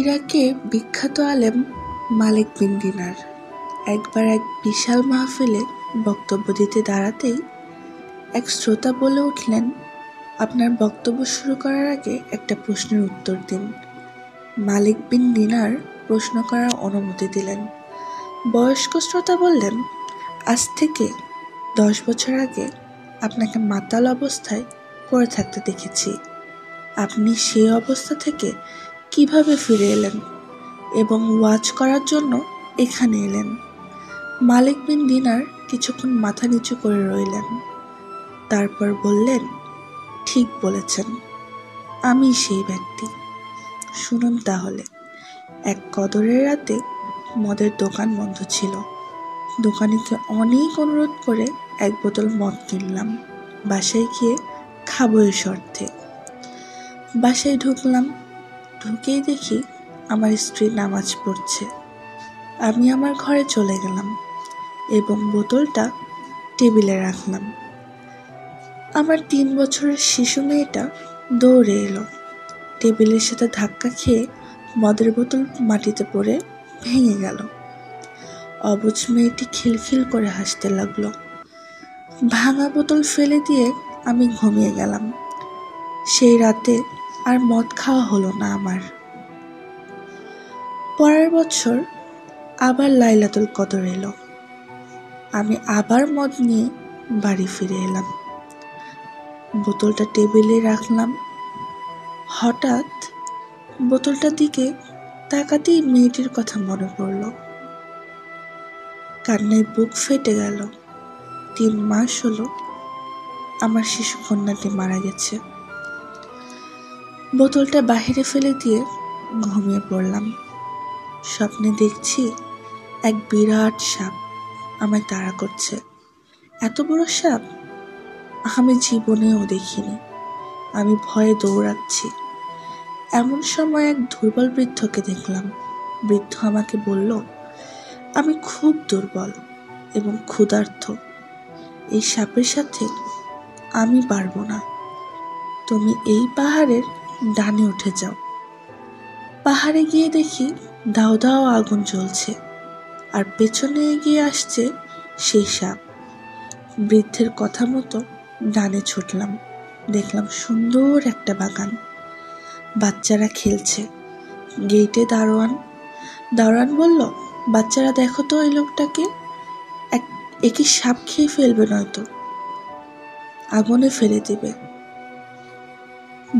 ইরাকে বিখ্যাত আলেম মালিক বিন দিনার একবার এক বিশাল মাহফিলে বক্তব্য দিতে দাঁড়াতেই এক শ্রোতা বলে উঠলেন, আপনার বক্তব্য শুরু করার আগে একটা প্রশ্নের উত্তর দিন। মালিক বিন দিনার প্রশ্ন করার অনুমতি দিলেন। বয়স্ক শ্রোতা বললেন, আজ থেকে 10 বছর আগে আপনাকে মাতাল অবস্থায় পড়ে থাকতে দেখেছি। আপনি সেই অবস্থা থেকে কিভাবে ফিরে এলেন এবং ওয়াজ করার জন্য এখানে এলেন? মালিক বিন দিনার কিছুক্ষণ মাথা নিচু করে রইলেন। তারপর বললেন, ঠিক বলেছেন, আমি সেই ব্যক্তি। শুনুন তাহলে। এক কদরের রাতে মদের দোকান বন্ধ ছিল। দোকানিকে অনেক অনুরোধ করে এক বোতল মদ কিনলাম। বাসায় গিয়ে খাবো এ শর্তে। বাসায় ঢুকলাম। ঢুকেই দেখি আমার স্ত্রী নামাজ পড়ছে। আমি আমার ঘরে চলে গেলাম এবং বোতলটা টেবিলে রাখলাম। আমার 3 বছরের শিশু মেয়েটা দৌড়ে এলো। টেবিলের সাথে ধাক্কা খেয়ে মদের বোতল মাটিতে পড়ে ভেঙে গেল। অবুঝ মেয়েটি খিলখিল করে হাসতে লাগলো। ভাঙা বোতল ফেলে দিয়ে আমি ঘুমিয়ে গেলাম। সেই রাতে আর মদ খাওয়া হলো না আমার। পরের বছর আবার লাইলাতুল কদর এলো। আমি আবার মদ নিয়ে বাড়ি ফিরে এলাম। বোতলটা টেবিলে রাখলাম। হঠাৎ বোতলটার দিকে তাকাতেই মেয়েটির কথা মনে পড়ল। কান্নায় বুক ফেটে গেল। 3 মাস হলো আমার শিশু কন্যাটি মারা গেছে। বোতলটা বাহিরে ফেলে দিয়ে ঘুমিয়ে পড়লাম। স্বপ্নে দেখছি এক বিরাট সাপ আমায় তাড়া করছে। এত বড় সাপ আমি জীবনেও দেখিনি। আমি ভয়ে দৌড়াচ্ছি। এমন সময় এক দুর্বল বৃদ্ধকে দেখলাম। বৃদ্ধ আমাকে বলল, আমি খুব দুর্বল এবং ক্ষুধার্ত। এই সাপের সাথে আমি পারবো না। তুমি এই পাহাড়ের ডানে উঠে যাও। পাহাড়ে গিয়ে দেখি দাও দাও আগুন জ্বলছে আর পেছনে এগিয়ে আসছে সেই সাপ। বৃদ্ধের কথা মতো ডানে ছুটলাম। দেখলাম সুন্দর একটা বাগান। বাচ্চারা খেলছে। গেটে দারোয়ান বলল, বাচ্চারা দেখো তো এই লোকটাকে, একে সাপ খেয়ে ফেলবে, নয়তো আগুনে ফেলে দিবে।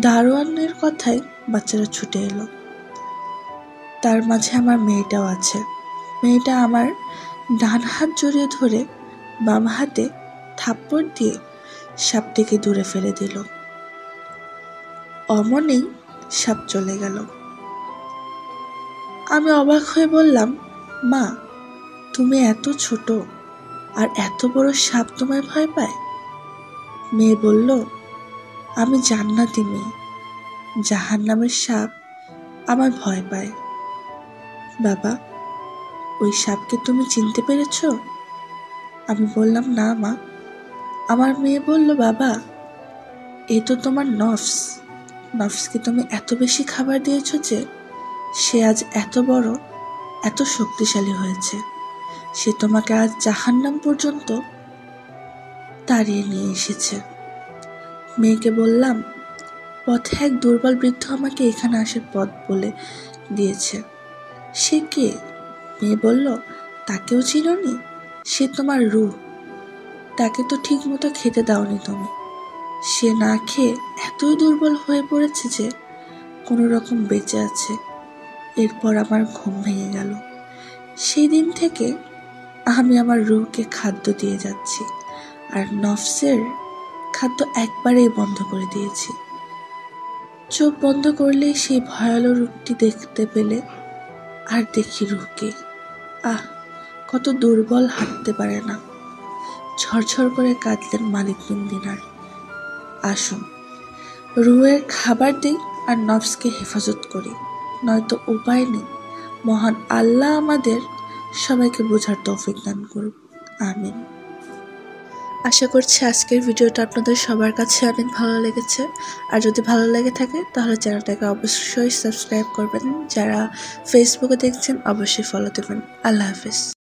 দারোয়ানের কথায় বাচ্চারা ছুটে এলো। তার মাঝে আমার মেয়েটাও আছে। মেয়েটা আমার ডান হাত জড়িয়ে ধরে বাম হাতে থাপ্পড় দিয়ে সাপটিকে দূরে ফেলে দিল। অমনেই সাপ চলে গেল। আমি অবাক হয়ে বললাম, মা, তুমি এত ছোট আর এত বড় সাপ তোমায় ভয় পায়? মেয়ে বলল, আমি জান্নাতি মেয়ে, জাহান্নামের সাপ আমার ভয় পায়। বাবা, ওই সাপকে তুমি চিনতে পেরেছ? আমি বললাম, না মা। আমার মেয়ে বলল, বাবা, এ তো তোমার নফসকে তুমি এত বেশি খাবার দিয়েছ যে সে আজ এত বড়, এত শক্তিশালী হয়েছে। সে তোমাকে আজ জাহান্নাম পর্যন্ত তাড়িয়ে নিয়ে এসেছে। মেয়েকে বললাম, পথে এক দুর্বল বৃদ্ধ আমাকে এখানে আসার পথ বলে দিয়েছে। সে কে? মেয়ে বলল, তাকেও চিনোনি? সে তোমার রূহ। তাকে তো ঠিক মতো খেতে দাওনি তুমি। সে না খেয়ে এতই দুর্বল হয়ে পড়েছে যে কোনো রকম বেঁচে আছে। এরপর আমার ঘুম ভেঙে গেল। সেই দিন থেকে আমি আমার রূহকে খাদ্য দিয়ে যাচ্ছি আর নফসের খাদ্য একবারেই বন্ধ করে দিয়েছি। চোখ বন্ধ করলেই সেই ভয়ালো রূপটি দেখতে পেলে আর দেখি রূহকে। কত দুর্বল, হাঁটতে পারে না। ঝরঝর করে কাঁদলেন মালিক বিন দিনার। আসুন, রুহের খাবার দিই আর নফসকে হেফাজত করি, নয়তো উপায় নেই। মহান আল্লাহ আমাদের সবাইকে বোঝার তৌফিক দান করুন। আমিন। আশা করছি আজকের ভিডিওটা আপনাদের সবার কাছে অনেক ভালো লেগেছে। আর যদি ভালো লেগে থাকে তাহলে চ্যানেলটাকে অবশ্যই সাবস্ক্রাইব করবেন। যারা ফেসবুকে দেখছেন অবশ্যই ফলো দেবেন। আল্লাহ হাফেজ।